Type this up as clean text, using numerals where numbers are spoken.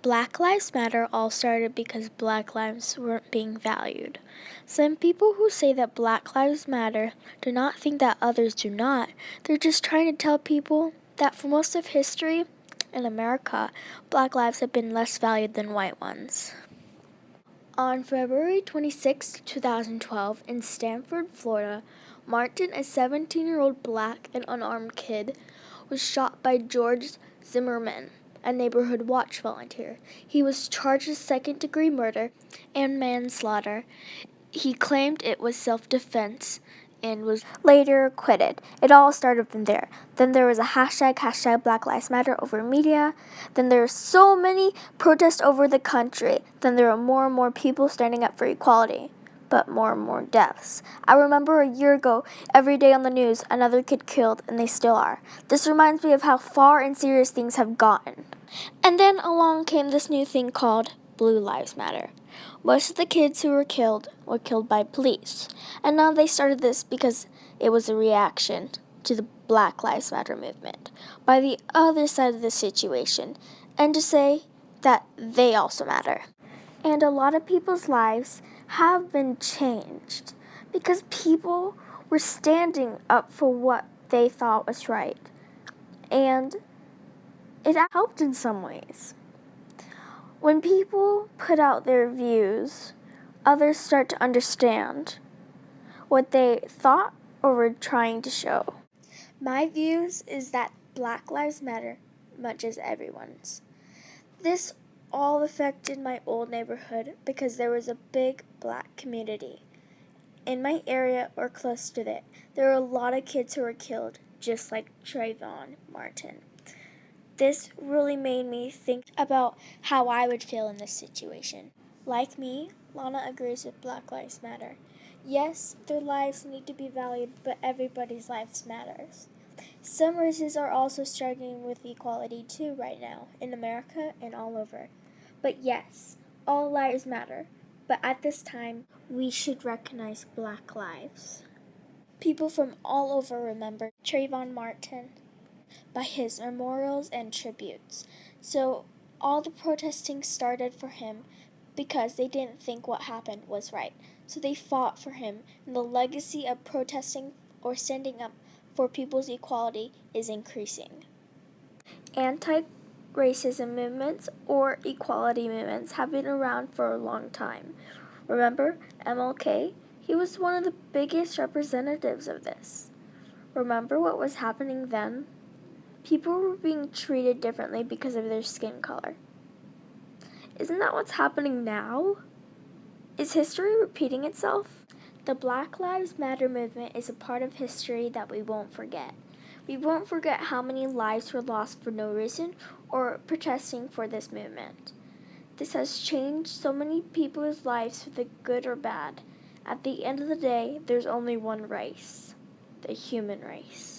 Black Lives Matter all started because Black lives weren't being valued. Some people who say that Black Lives Matter do not think that others do not. They're just trying to tell people that for most of history in America, Black lives have been less valued than white ones. On February 26, 2012, in Stanford, Florida, Martin, a 17-year-old black and unarmed kid, was shot by George Zimmerman, a neighborhood watch volunteer. He was charged with second-degree murder and manslaughter. He claimed it was self-defense and was later acquitted. It all started from there. Then there was a hashtag Black Lives Matter over media. Then there were so many protests over the country. Then there were more and more people standing up for equality, but more and more deaths. I remember a year ago, every day on the news, another kid killed, and they still are. This reminds me of how far and serious things have gotten. And then along came this new thing called Blue Lives Matter. Most of the kids who were killed by police. And now they started this because it was a reaction to the Black Lives Matter movement by the other side of the situation, and to say that they also matter. And a lot of people's lives have been changed because people were standing up for what they thought was right. And it helped in some ways. When people put out their views, others start to understand what they thought or were trying to show. My views is that Black Lives Matter much as everyone's. This all affected my old neighborhood because there was a big black community. In my area or close to it, there were a lot of kids who were killed, just like Trayvon Martin. This really made me think about how I would feel in this situation. Like me, Lana agrees with Black Lives Matter. Yes, their lives need to be valued, but everybody's lives matters. Some races are also struggling with equality too right now, in America and all over. But yes, all lives matter. But at this time, we should recognize Black lives. People from all over remember Trayvon Martin by his memorials and tributes. So all the protesting started for him because they didn't think what happened was right. So they fought for him, and the legacy of protesting or standing up for people's equality is increasing. Anti-racism movements or equality movements have been around for a long time. Remember MLK? He was one of the biggest representatives of this. Remember what was happening then? People were being treated differently because of their skin color. Isn't that what's happening now? Is history repeating itself? The Black Lives Matter movement is a part of history that we won't forget. We won't forget how many lives were lost for no reason or protesting for this movement. This has changed so many people's lives for the good or bad. At the end of the day, there's only one race, the human race.